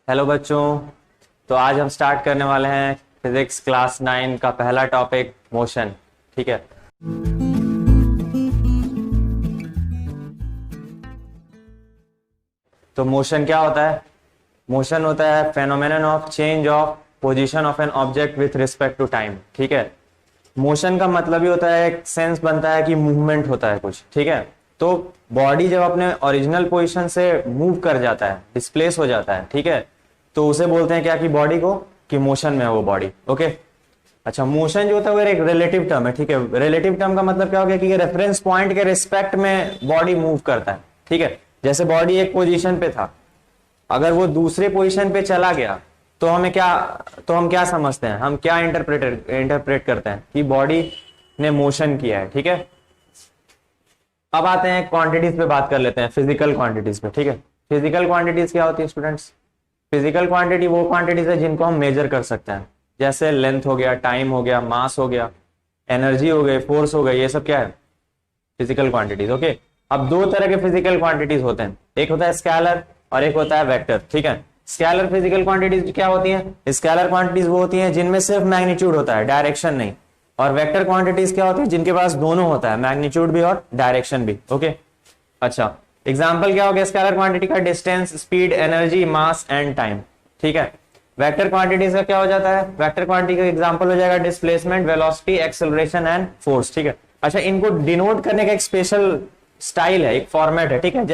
Hello बच्चों। तो आज हम स्टार्ट करने वाले हैं फिजिक्स क्लास 9 का पहला टॉपिक मोशन। ठीक है। तो मोशन क्या होता है? मोशन होता है phenomenon of change of position of an object with respect to time. ठीक है। मोशन का मतलब ही होता है, एक सेंस बनता है कि मूवमेंट होता है कुछ। ठीक है। तो बॉडी जब अपने ओरिजिनल पोजीशन से मूव कर जाता है, डिस्प्लेस हो जाता है, ठीक है, तो उसे बोलते हैं क्या कि बॉडी को, कि मोशन में है वो बॉडी। ओके। अच्छा, मोशन जो होता है वो एक रिलेटिव टर्म है। ठीक है। रिलेटिव टर्म का मतलब क्या हो गया कि रेफरेंस पॉइंट के रिस्पेक्ट में बॉडी मूव करता है। ठीक है। जैसे बॉडी एक पोजीशन पे था, अगर वो दूसरे पोजीशन पे चला गया तो हम क्या समझते हैं, हम क्या इंटरप्रेट करते हैं कि बॉडी ने मोशन किया है। ठीक है। अब आते हैं क्वांटिटीज पे, बात कर लेते हैं फिजिकल क्वांटिटीज पे। ठीक है। फिजिकल क्वांटिटीज क्या होती है स्टूडेंट्स? फिजिकल क्वांटिटी वो क्वांटिटीज है जिनको हम मेजर कर सकते हैं, जैसे लेंथ हो गया, टाइम हो गया, मास हो गया, एनर्जी हो गई, फोर्स हो गई, ये सब क्या है? Physical quantities. ओके। अब दो तरह के फिजिकल क्वांटिटीज होते हैं, एक होता है स्केलर और एक होता है वेक्टर। ठीक है। स्केलर फिजिकल क्वांटिटीज क्या होती हैं? स्केलर क्वांटिटीज वो होती हैं जिनमें सिर्फ मैग्नीट्यूड होता है, डायरेक्शन नहीं। और वेक्टर क्वांटिटीज क्या होती है? जिनके पास दोनों होता है, मैग्नीट्यूड भी और डायरेक्शन भी। ओके। अच्छा, एग्जाम्पल क्या हो गया स्केलर क्वांटिटी का? Distance, speed, energy, mass and time. ठीक है। वेक्टर क्वांटिटीज का क्या हो जाता है? वेक्टर क्वांटिटी का एग्जांपल हो जाएगा displacement, velocity, acceleration and force. ठीक है। अच्छा, इनको डिनोट करने का एक स्पेशल स्टाइल है, एक फॉर्मेट है। ठीक है।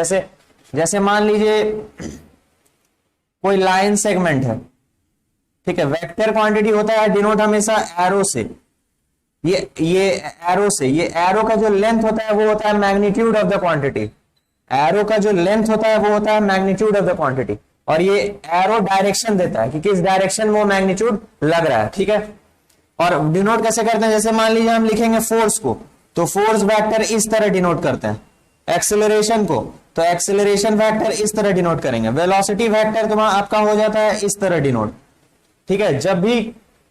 जैसे मान लीजिए कोई लाइन सेगमेंट है। ठीक है। वेक्टर क्वांटिटी होता है डिनोट हमेशा एरो से, ये एरो से। ये एरो का जो लेंथ होता है वो होता है magnitude of the quantity. Arrow का जो लेंथ होता है वो होता है मैग्नीट्यूड ऑफ द क्वांटिटी, और ये एरो डायरेक्शन देता है कि किस डायरेक्शन में वो मैग्नीट्यूड लग रहा है। ठीक है। और डिनोट कैसे करते हैं? जैसे मान लीजिए हम लिखेंगे फोर्स को, तो फोर्स वेक्टर इस तरह डिनोट करते हैं। एक्सेलरेशन को, तो एक्सेलरेशन वेक्टर इस तरह डिनोट करेंगे। वेलोसिटी वेक्टर तो आपका हो जाता है इस तरह डिनोट। ठीक है। जब भी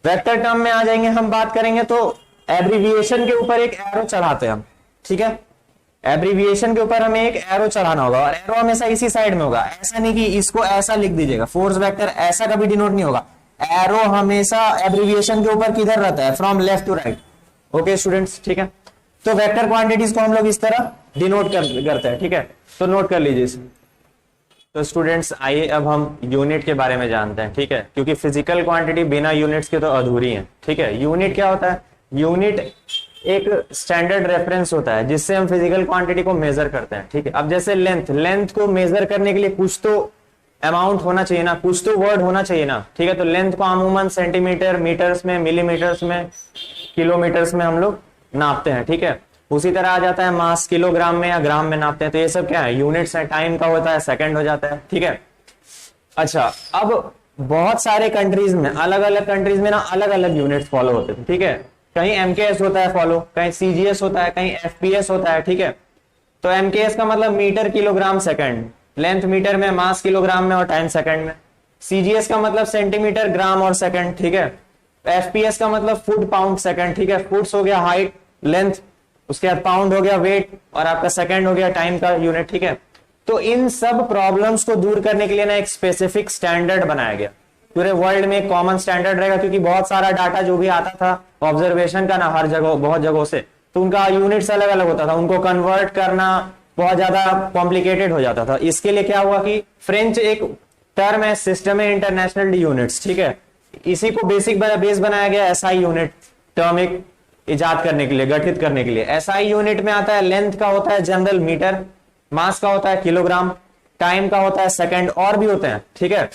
वेक्टर टर्म में आ जाएंगे हम बात करेंगे तो एब्रीविएशन के ऊपर एक एरो चढ़ाते हैं हम। ठीक है। एब्रीविएशन के ऊपर हमें एक एरो चढ़ाना होगा, और एरो हमेशा इसी साइड में होगा। ऐसा नहीं कि इसको ऐसा लिख दीजिएगा, फोर्स वेक्टर ऐसा कभी डिनोट नहीं होगा। एरो हमेशा एब्रीविएशन के ऊपर किधर रहता है? From left to right. Okay students. ठीक है। तो वेक्टर क्वांटिटीज को हम लोग इस तरह डिनोट करते हैं। ठीक है। तो नोट कर लीजिए इसे। तो स्टूडेंट्स आइए अब हम यूनिट के बारे में जानते हैं। ठीक है। क्योंकि फिजिकल क्वांटिटी बिना यूनिट्स के तो अधूरी है। ठीक है। यूनिट क्या होता है? यूनिट एक स्टैंडर्ड रेफरेंस होता है जिससे हम फिजिकल क्वांटिटी को मेजर करते हैं। ठीक है। अब जैसे लेंथ को मेजर करने के लिए कुछ तो अमाउंट होना चाहिए ना, कुछ तो वर्ड होना चाहिए ना। ठीक है। तो लेंथ को अमूमन सेंटीमीटर, मीटर्स में, मिलीमीटर्स में, किलोमीटर्स में हम लोग नापते हैं। ठीक है। उसी तरह आ जाता है मास, किलोग्राम में या ग्राम में नापते हैं। तो ये सब क्या है? यूनिट्स है। टाइम का होता है सेकंड हो जाता है। ठीक है। अच्छा, अब बहुत सारे कंट्रीज में, अलग अलग कंट्रीज में ना अलग अलग यूनिट्स फॉलो होते थे। ठीक है। कहीं एमकेएस होता है फॉलो, कहीं सीजीएस होता है, कहीं एफपीएस होता है। ठीक है। तो एमकेएस का मतलब metre, kilogram, second, length metre में, मास किलोग्राम में और टाइम सेकंड में। सीजीएस का मतलब सेंटीमीटर, ग्राम और सेकंड। ठीक है। एफपीएस का मतलब फुट, पाउंड, सेकंड। ठीक है। फुट्स हो गया हाइट, लेंथ, उसके बाद पाउंड हो गया वेट, और आपका सेकंड हो गया टाइम का यूनिट। ठीक है। तो इन सब प्रॉब्लम्स को दूर करने के लिए ना एक स्पेसिफिक स्टैंडर्ड बनाया गया। पूरे वर्ल्ड में एक कॉमन स्टैंडर्ड रहेगा, क्योंकि बहुत सारा डाटा जो भी आता था ऑब्जर्वेशन का ना, हर जगह बहुत जगहों से, तो उनका यूनिट्स अलग अलग होता था। उनको कन्वर्ट करना बहुत ज्यादा कॉम्प्लिकेटेड हो जाता था। इसके लिए क्या हुआ कि फ्रेंच एक टर्म है, सिस्टम है इंटरनेशनल यूनिट्स। ठीक है। इसी को बेस बनाया गया एसआई यूनिट टर्म एक इजाद करने के लिए, गठित करने के लिए। एसआई यूनिट में आता है लेंथ का होता है जनरल मीटर, मास का होता है किलोग्राम, टाइम का होता है सेकंड, और भी होते हैं। ठीक है।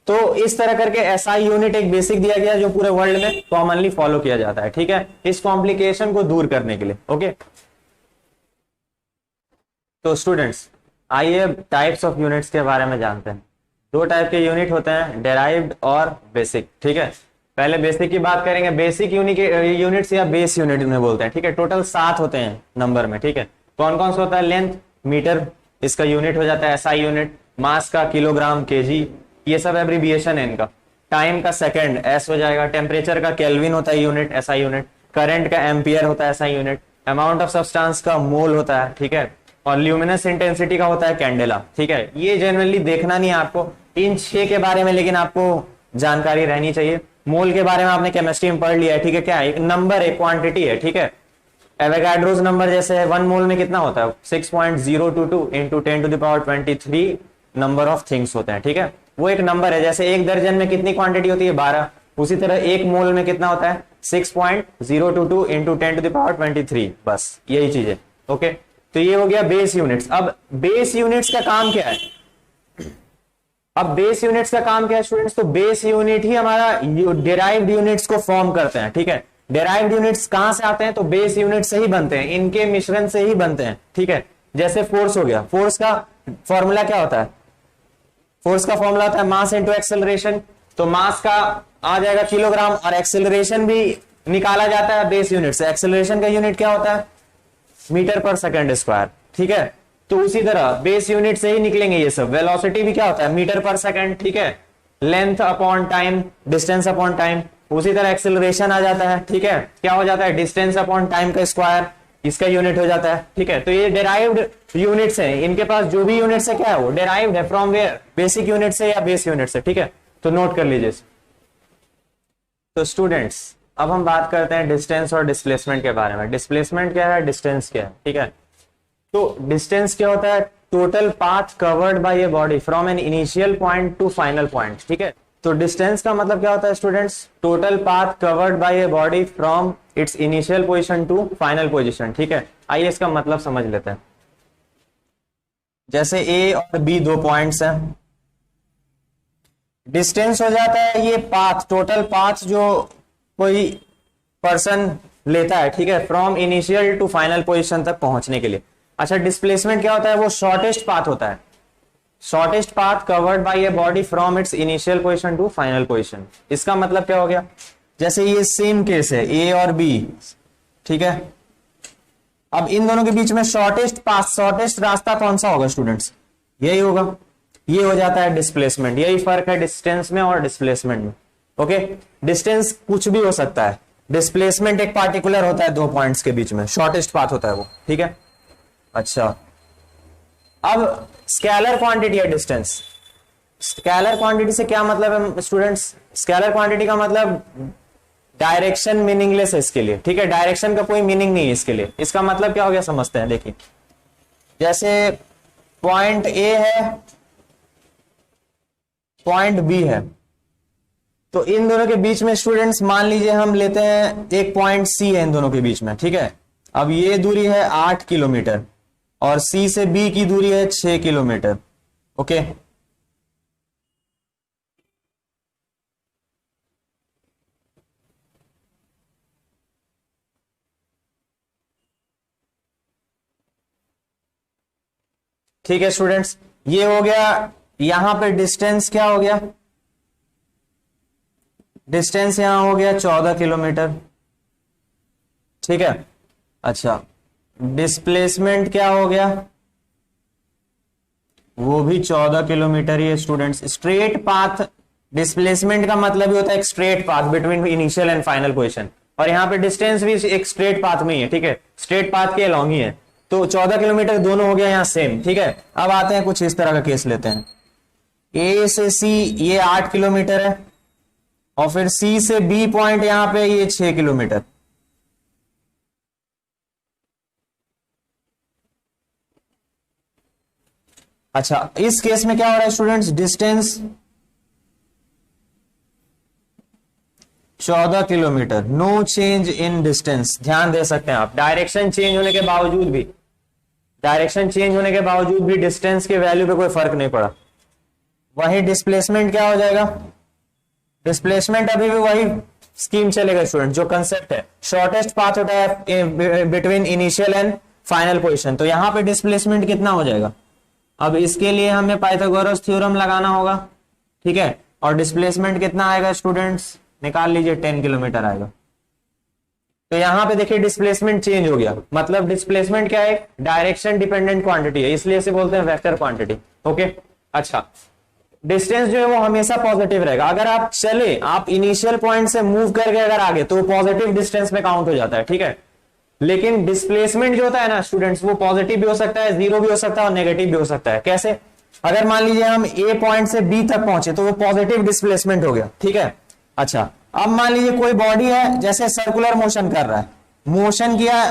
तो इस तरह करके एसआई यूनिट एक बेसिक दिया गया जो पूरे वर्ल्ड में कॉमनली फॉलो किया जाता है। ठीक है। इस कॉम्प्लिकेशन को दूर करने के लिए। ओके। तो स्टूडेंट्स आइए टाइप्स ऑफ यूनिट्स के बारे में जानते हैं। दो टाइप के यूनिट होते हैं, डेराइव्ड और बेसिक। ठीक है। पहले बेसिक की बात करेंगे। बेसिक यूनिट्स या बेस यूनिट में बोलते हैं। ठीक है। टोटल 7 होते हैं नंबर में। ठीक है। कौन कौन सा होता है? लेंथ मीटर, इसका यूनिट हो जाता है एसआई यूनिट। मास का किलोग्राम, केजी, ये सब एब्रीविएशन है इनका। टाइम का सेकंड, एस हो जाएगा। टेम्परेचर का केल्विन होता है यूनिट, एसआई यूनिट। करंट का एम्पियर होता है SI unit. Amount of substance का मोल होता है। ठीक है। और ल्यूमिनस इंटेंसिटी का होता है कैंडेला। ठीक है, ये जनरली देखना नहीं है आपको, इन 6 के बारे में लेकिन आपको जानकारी रहनी चाहिए। मोल के बारे में आपने केमिस्ट्री में पढ़ लिया है। ठीक है, क्या है, एक नंबर है, क्वांटिटी है। ठीक है, एवोगाड्रोस नंबर जैसे है 1 मोल में कितना होता है 6.022 इंटू 10⁻23 नंबर ऑफ थिंग्स होते हैं। ठीक है, वो एक नंबर है। जैसे एक दर्जन में कितनी क्वांटिटी होती है 12, उसी तरह एक मोल में कितना होता है 6.022 इंटू 10⁻23, बस यही चीज है। ओके, तो ये हो गया बेस यूनिट्स। अब बेस यूनिट्स का काम क्या है, अब बेस यूनिट्स का काम क्या है स्टूडेंट्स, तो बेस यूनिट ही हमारा डिराइव्ड यूनिट्स को फॉर्म करते हैं। ठीक है, डिराइव्ड यूनिट्स कहां से आते हैं, तो बेस यूनिट से ही बनते हैं, इनके मिश्रण से ही बनते हैं। ठीक है, जैसे फोर्स हो गया, फोर्स का फॉर्मूला क्या होता है, फोर्स का फॉर्मूला होता है मास इंटू एक्सेलरेशन। तो मास का आ जाएगा किलोग्राम, और एक्सेलरेशन भी निकाला जाता है बेस यूनिट से। एक्सेलरेशन का यूनिट क्या होता है मीटर पर सेकंड स्क्वायर। ठीक है, तो उसी तरह बेस यूनिट से ही निकलेंगे ये सब। वेलोसिटी भी क्या होता है मीटर पर सेकंड। ठीक है, length upon time, distance upon time. उसी तरह एक्सेलरेशन आ जाता है। ठीक है, क्या हो जाता है डिस्टेंस अपॉन टाइम का स्क्वायर, इसका यूनिट हो जाता है। ठीक है, तो ये डिराइव्ड यूनिट्स हैं, इनके पास जो भी यूनिट्स है क्या है वो डिराइव्ड है फ्रॉम वेयर, बेसिक यूनिट से या बेस यूनिट से। ठीक है, तो नोट कर लीजिए। तो स्टूडेंट्स अब हम बात करते हैं डिस्टेंस और डिस्प्लेसमेंट के बारे में। डिस्प्लेसमेंट क्या है, डिस्टेंस क्या है। ठीक है, तो डिस्टेंस क्या होता है, total path covered by a body from an initial point to final point. ठीक है, तो डिस्टेंस का मतलब क्या होता है students, total path covered by a body from its initial position to final position. ठीक है, आइए इसका मतलब समझ लेते हैं। जैसे ए और बी दो पॉइंट्स हैं, डिस्टेंस हो जाता है ये पाथ, टोटल पाथ जो कोई पर्सन लेता है। ठीक है, from initial to final position तक पहुंचने के लिए। अच्छा, डिस्प्लेसमेंट क्या होता है, वो शॉर्टेस्ट पाथ होता है, shortest path covered by a body from its initial position to final position. इसका मतलब क्या हो गया, जैसे ये सेम केस है ए और बी। ठीक है, अब इन दोनों के बीच में शॉर्टेस्ट पाथ, शॉर्टेस्ट रास्ता कौन सा होगा स्टूडेंट्स, यही होगा। ये हो जाता है डिस्प्लेसमेंट। यही फर्क है डिस्टेंस में और डिस्प्लेसमेंट में। ओके, डिस्टेंस कुछ भी हो सकता है, डिस्प्लेसमेंट एक पार्टिकुलर होता है दो पॉइंट्स के बीच में, शॉर्टेस्ट पाथ होता है वो। ठीक है, अच्छा अब स्केलर क्वांटिटी है डिस्टेंस। स्केलर क्वांटिटी से क्या मतलब है स्टूडेंट्स, स्केलर क्वांटिटी का मतलब डायरेक्शन मीनिंगलेस है इसके लिए। ठीक है, डायरेक्शन का कोई मीनिंग नहीं है इसके लिए। इसका मतलब क्या हो गया समझते हैं। देखिए, जैसे पॉइंट ए है, पॉइंट बी है, तो इन दोनों के बीच में स्टूडेंट्स मान लीजिए हम लेते हैं एक पॉइंट सी है इन दोनों के बीच में। ठीक है, अब ये दूरी है 8 किलोमीटर और सी से बी की दूरी है 6 किलोमीटर। ओके, ठीक है स्टूडेंट्स, ये हो गया। यहां पे डिस्टेंस क्या हो गया, डिस्टेंस यहां हो गया 14 किलोमीटर। ठीक है, अच्छा डिस्प्लेसमेंट क्या हो गया, वो भी 14 किलोमीटर ही है स्टूडेंट्स। स्ट्रेट पाथ, डिस्प्लेसमेंट का मतलब ही होता है एक straight path between initial and final position, और यहाँ पे डिस्टेंस भी एक स्ट्रेट पाथ में ही है। ठीक है, स्ट्रेट पाथ के अलॉन्ग ही है, तो 14 किलोमीटर दोनों हो गया यहाँ सेम। ठीक है, अब आते हैं कुछ इस तरह का केस लेते हैं। ए से सी ये 8 किलोमीटर है, और फिर सी से बी पॉइंट यहां पे ये 6 किलोमीटर। अच्छा, इस केस में क्या हो रहा है students, distance 14 kilometre, no change in distance. ध्यान दे सकते हैं आप, डायरेक्शन चेंज होने के बावजूद भी, डायरेक्शन चेंज होने के बावजूद भी डिस्टेंस के वैल्यू पे कोई फर्क नहीं पड़ा। वही डिस्प्लेसमेंट क्या हो जाएगा, डिस्प्लेसमेंट अभी भी वही स्कीम चलेगा स्टूडेंट, जो कंसेप्ट है शॉर्टेस्ट पाथ होता है between initial and final position. तो यहां पे डिस्प्लेसमेंट कितना हो जाएगा, अब इसके लिए हमें पाइथागोरस थ्योरम लगाना होगा। ठीक है, और डिस्प्लेसमेंट कितना आएगा स्टूडेंट्स, निकाल लीजिए 10 किलोमीटर आएगा। तो यहां पे देखिए डिस्प्लेसमेंट चेंज हो गया, मतलब डिस्प्लेसमेंट क्या है, डायरेक्शन डिपेंडेंट क्वांटिटी है, इसलिए इसे बोलते हैं वेक्टर क्वांटिटी। ओके, अच्छा डिस्टेंस जो है वो हमेशा पॉजिटिव रहेगा। अगर आप चले, आप इनिशियल पॉइंट से मूव करके अगर आगे, तो पॉजिटिव डिस्टेंस में काउंट हो जाता है। ठीक है, लेकिन डिस्प्लेसमेंट जो होता है ना स्टूडेंट्स, वो पॉजिटिव भी हो सकता है, जीरो भी हो सकता है और नेगेटिव भी हो सकता है। कैसे? अगर मान लीजिए हम ए पॉइंट से बी तक पहुंचे तो वो पॉजिटिव डिस्प्लेसमेंट हो गया, ठीक है। अच्छा, अब मान लीजिए कोई बॉडी है जैसे सर्कुलर मोशन कर रहा है, मोशन किया,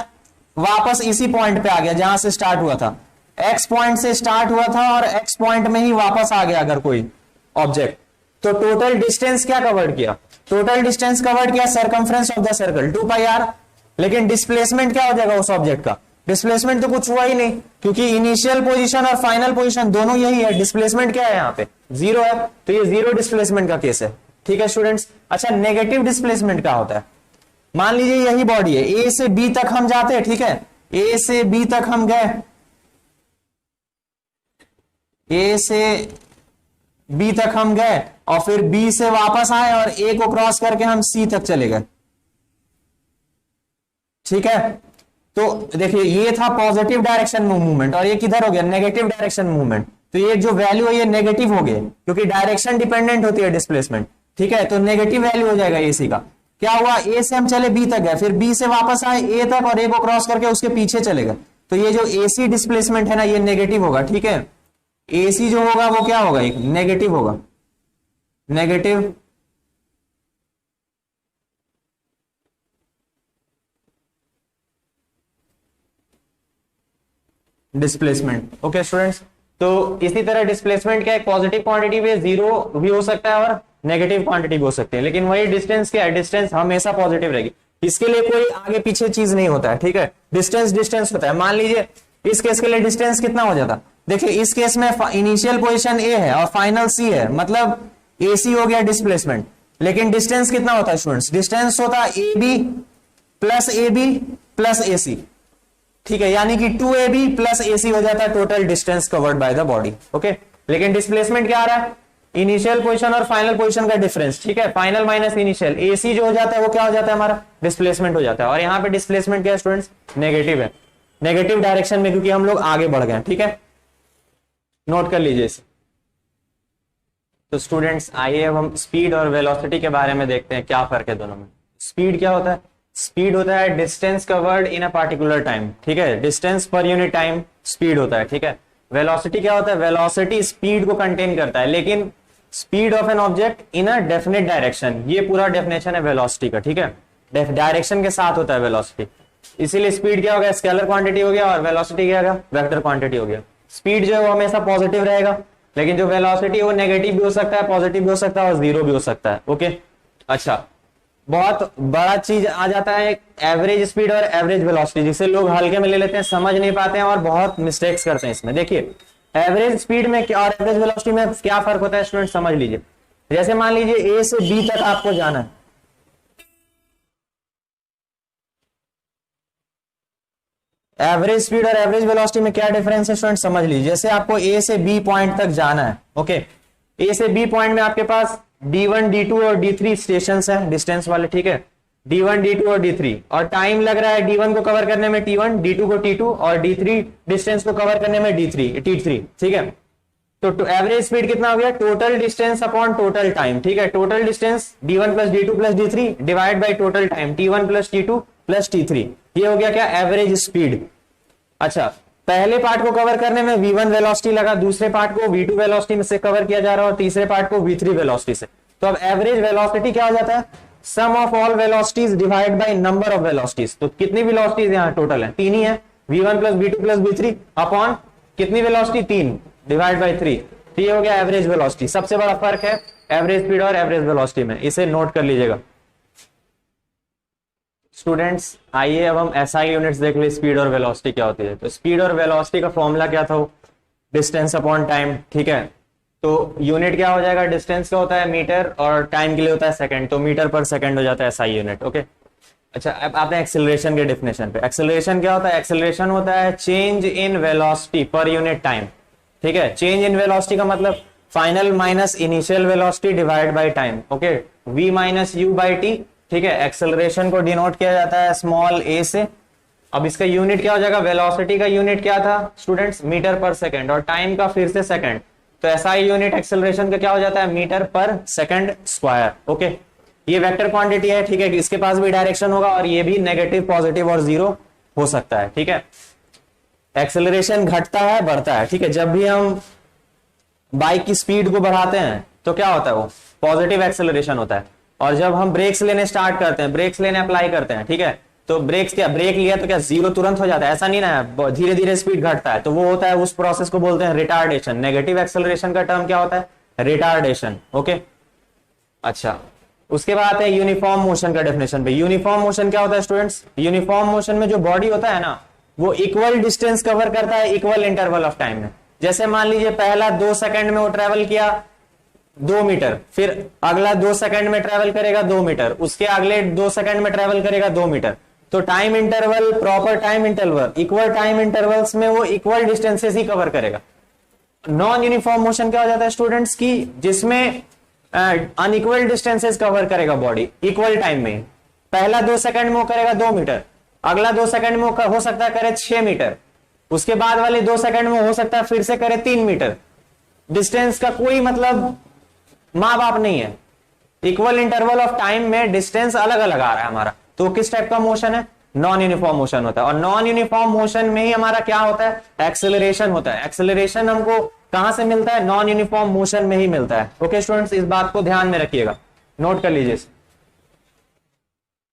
वापस इसी पॉइंट पे आ गया जहां से स्टार्ट हुआ था, एक्स पॉइंट से स्टार्ट हुआ था और एक्स पॉइंट में ही वापस आ गया अगर कोई ऑब्जेक्ट, तो टोटल डिस्टेंस क्या कवर किया? टोटल डिस्टेंस कवर किया circumference of the circle 2πr। लेकिन डिस्प्लेसमेंट क्या हो जाएगा उस ऑब्जेक्ट का? डिस्प्लेसमेंट तो कुछ हुआ ही नहीं, क्योंकि इनिशियल पोजीशन और फाइनल पोजीशन दोनों यही है। डिस्प्लेसमेंट क्या है यहाँ पे? जीरो है, तो ये जीरो डिस्प्लेसमेंट का केस है, ठीक है स्टूडेंट्स। अच्छा, नेगेटिव डिस्प्लेसमेंट क्या होता है? मान लीजिए यही बॉडी है, ए से बी तक हम जाते हैं, ठीक है, ए से बी तक हम गए, ए से बी तक हम गए और फिर बी से वापस आए और ए को क्रॉस करके हम सी तक चले गए, ठीक है। तो देखिए ये था पॉजिटिव डायरेक्शन में मूवमेंट और ये किधर हो गया? Negative direction movement. तो ये जो वैल्यू है ये नेगेटिव हो गया, क्योंकि डायरेक्शन डिपेंडेंट होती है डिस्प्लेसमेंट, ठीक है। तो नेगेटिव वैल्यू हो जाएगा एसी का। क्या हुआ? ए से हम चले बी तक गए, फिर बी से वापस आए ए तक और ए को क्रॉस करके उसके पीछे चले गए, तो ये जो एसी डिस्प्लेसमेंट है ना ये नेगेटिव होगा, ठीक है। एसी जो होगा वो क्या होगा? एक नेगेटिव होगा, नेगेटिव डिस्प्लेसमेंट। ओके स्टूडेंट्स, तो इसी तरह डिस्प्लेसमेंट क्या है? पॉजिटिव क्वांटिटी पे जीरो भी हो सकता है और नेगेटिव क्वांटिटी भी हो सकती है, लेकिन वही डिस्टेंस क्या है? डिस्टेंस हमेशा पॉजिटिव रहेगी, इसके लिए कोई आगे पीछे चीज नहीं होता है, ठीक है। डिस्टेंस डिस्टेंस होता है। मान लीजिए इस केस के लिए डिस्टेंस कितना हो जाता? देखिए इस केस में इनिशियल पोजीशन ए है और फाइनल सी है, मतलब एसी हो गया डिस्प्लेसमेंट, लेकिन डिस्टेंस कितना होता है स्टूडेंट्स? डिस्टेंस होता है ए बी प्लस ए सी, ठीक है, यानी कि 2ab प्लस AC हो जाता है total distance covered by the body. Okay, लेकिन डिस्प्लेसमेंट क्या आ रहा है? इनिशियल पोजीशन और फाइनल पोजीशन का डिफरेंस, ठीक है, फाइनल माइनस इनिशियल, AC जो हो जाता है वो क्या हो जाता है? हमारा डिस्प्लेसमेंट हो जाता है। और यहाँ पे डिस्प्लेसमेंट क्या है स्टूडेंट्स? नेगेटिव है, नेगेटिव डायरेक्शन में, क्योंकि हम लोग आगे बढ़ गए, ठीक है, नोट कर लीजिए इसे। तो स्टूडेंट्स आइए अब हम स्पीड और वेलोसिटी के बारे में देखते हैं, क्या फर्क है दोनों में। स्पीड क्या होता है? स्पीड होता है distance covered in a particular time, ठीक है, distance per unit time speed होता है, ठीक है। वेलोसिटी क्या होता है? वेलोसिटी स्पीड को कंटेन करता है, लेकिन speed of an object in a definite direction, ये पूरा डेफिनेशन है वेलोसिटी का, ठीक है, डायरेक्शन के साथ होता है वेलोसिटी। इसीलिए स्पीड क्या हो गया? स्केलर क्वांटिटी हो गया और वेलोसिटी क्या होगा? वेक्टर क्वांटिटी हो गया। स्पीड जो है वो हमेशा पॉजिटिव रहेगा, लेकिन जो वेलोसिटी है वो नेगेटिव भी हो सकता है, पॉजिटिव भी हो सकता है और जीरो भी हो सकता है। ओके, अच्छा, बहुत बड़ा चीज आ जाता है एवरेज स्पीड और एवरेज वेलोसिटी, जिसे लोग हल्के में ले लेते हैं, समझ नहीं पाते हैं और बहुत मिस्टेक्स करते हैं इसमें। देखिए एवरेज स्पीड में क्या और एवरेज वेलोसिटी में क्या फर्क होता है स्टूडेंट, समझ लीजिए। जैसे मान लीजिए ए से बी तक आपको जाना है, एवरेज स्पीड और एवरेज वेलोसिटी में क्या डिफरेंस है स्टूडेंट, समझ लीजिए। जैसे आपको ए से बी पॉइंट तक जाना है, ओके, ए से बी पॉइंट में आपके पास D1, D2 और D3 स्टेशन है डिस्टेंस वाले, ठीक है, D1, D2 और D3, और टाइम लग रहा है D1 को कवर करने में T1, D2 को T2 और D3 डिस्टेंस को कवर करने में T3, ठीक है। तो एवरेज स्पीड कितना हो गया? Total distance upon total time, ठीक है, total distance D1 plus D2 plus D3 divide by total time T1 plus T2 plus T3, ये हो गया क्या? Average speed. अच्छा, पहले पार्ट को कवर करने में V1 वेलोसिटी लगा, दूसरे पार्ट को V2 वेलोसिटी में से कवर किया जा रहा है और तीसरे पार्ट को V3 वेलोसिटी से। तो अब एवरेज वेलोसिटी क्या हो जाता है? Sum of all velocities divide by number of velocities. तो कितनी वेलोसिटीज यहाँ टोटल है? 3 ही है, V1 plus V2 plus V3 upon कितनी वेलोसिटी? 3 डिवाइड बाय 3, तो ये हो गया एवरेज वेलोसिटी। सबसे बड़ा फर्क है एवरेज स्पीड और एवरेज वेलोसिटी में, इसे नोट कर लीजिएगा स्टूडेंट्स। आइए अब हम एसआई यूनिट्स देख ले, स्पीड और वेलोसिटी क्या होती है। तो स्पीड और वेलोसिटी का फॉर्मूला क्या था? डिस्टेंस अपॉन टाइम, ठीक है। तो यूनिट क्या हो जाएगा? डिस्टेंस का होता है मीटर और टाइम के लिए होता है सेकंड, तो मीटर पर सेकंड हो जाता है एसआई यूनिट। ओके, अच्छा, अब आते हैं एक्सेलरेशन के डेफिनेशन पे। एक्सेलरेशन क्या होता है? एक्सेलरेशन होता है change in velocity per unit time, ठीक है। चेंज इन वेलोसिटी का मतलब final minus initial velocity divide by time, okay, v minus you by T, ठीक है। एक्सेलरेशन को डिनोट किया जाता है स्मॉल a से। अब इसका यूनिट क्या हो जाएगा? वेलोसिटी का यूनिट क्या था स्टूडेंट्स? मीटर पर सेकंड, और टाइम का फिर से सेकंड, तो एसआई यूनिट एक्सेलरेशन का क्या हो जाता है? मीटर पर सेकंड स्क्वायर। ओके, ये वेक्टर क्वांटिटी है, ठीक है, इसके पास भी डायरेक्शन होगा और ये भी नेगेटिव, पॉजिटिव और जीरो हो सकता है, ठीक है। एक्सेलरेशन घटता है बढ़ता है, ठीक है। जब भी हम बाइक की स्पीड को बढ़ाते हैं तो क्या होता है, वो पॉजिटिव एक्सेलरेशन होता है। और जब हम ब्रेक्स लेने स्टार्ट करते हैं, ब्रेक्स लेने अप्लाई करते हैं, ठीक है, तो ब्रेक्स क्या, ब्रेक लिया तो क्या जीरो तुरंत हो जाता है, ऐसा नहीं ना, धीरे धीरे स्पीड घटता है, तो वो होता है, उस प्रोसेस को बोलते हैं रिटार्डेशन। नेगेटिव एक्सेलरेशन का टर्म क्या होता है, रिटार्डेशन, ओके। अच्छा, उसके बाद है यूनिफॉर्म मोशन का डेफिनेशन पे। यूनिफॉर्म मोशन क्या होता है स्टूडेंट्स, यूनिफॉर्म मोशन में जो बॉडी होता है ना, वो इक्वल डिस्टेंस कवर करता है इक्वल इंटरवल ऑफ टाइम में। जैसे मान लीजिए पहला 2 सेकंड में वो ट्रेवल किया 2 मीटर, फिर अगला 2 सेकंड में ट्रेवल करेगा 2 मीटर, उसके अगले 2 सेकंड में ट्रेवल करेगा 2 मीटर। तो time interval, proper time interval, equal time intervals में वो इक्वल डिस्टेंसेस ही कवर करेगा। नॉन यूनिफॉर्म मोशन क्या हो जाता है स्टूडेंट्स की, जिसमें अनइक्वल डिस्टेंसेस कवर करेगा बॉडी इक्वल टाइम में। पहला 2 सेकंड में वो करेगा 2 मीटर, अगला 2 सेकंड में वो हो सकता है करे 6 मीटर, उसके बाद वाले 2 सेकंड में हो सकता है फिर से करे 3 मीटर। डिस्टेंस का कोई मतलब माँ बाप नहीं है, इक्वल इंटरवल ऑफ टाइम में डिस्टेंस अलग अलग आ रहा है हमारा। तो किस टाइप का मोशन है, नॉन यूनिफॉर्म मोशन होता है। और नॉन यूनिफॉर्म मोशन में ही हमारा क्या होता है, एक्सेलरेशन होता है। एक्सेलरेशन हमको कहां से मिलता है, नॉन यूनिफॉर्म मोशन में ही मिलता है। ओके स्टूडेंट्स, इस बात को ध्यान में रखिएगा, नोट कर लीजिए।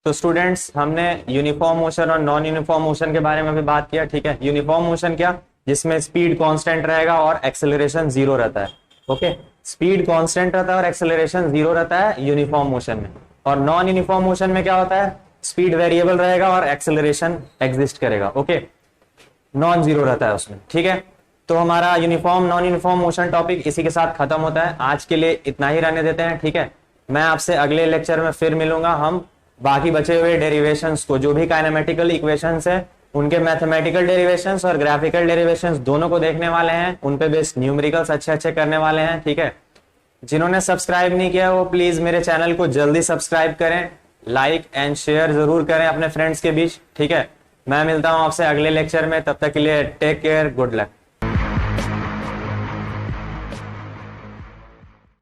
तो स्टूडेंट्स, हमने यूनिफॉर्म मोशन और नॉन यूनिफॉर्म मोशन के बारे में भी बात किया, ठीक है। यूनिफॉर्म मोशन क्या, जिसमें स्पीड कांस्टेंट रहेगा और एक्सेलरेशन जीरो रहता है, ओके। स्पीड कांस्टेंट रहता है और एक्सेलरेशन जीरो रहता है यूनिफॉर्म मोशन में। और नॉन यूनिफॉर्म मोशन में क्या होता है, स्पीड वेरिएबल रहेगा और एक्सेलरेशन एग्जिस्ट करेगा, ओके, नॉन जीरो रहता है उसमें, ठीक है। तो हमारा uniform non uniform motion topic इसी के साथ खत्म होता है। आज के लिए इतना ही रहने देते हैं, ठीक है। मैं आपसे अगले लेक्चर में फिर मिलूंगा। हम बाकी बचे हुए डेरिवेशंस को, जो भी काइनेमेटिकल इक्वेशंस है, उनके मैथमेटिकल डेरिवेशंस और ग्राफिकल डेरिवेशंस दोनों को देखने वाले हैं। उन पे बेस्ड न्यूमेरिकल्स अच्छे अच्छे करने वाले हैं, ठीक है। जिन्होंने सब्सक्राइब नहीं किया वो प्लीज मेरे चैनल को जल्दी सब्सक्राइब करें, लाइक एंड शेयर जरूर करें अपने फ्रेंड्स के बीच, ठीक है। मैं मिलता हूं आपसे अगले लेक्चर में, तब तक के लिए टेक केयर, गुड लक।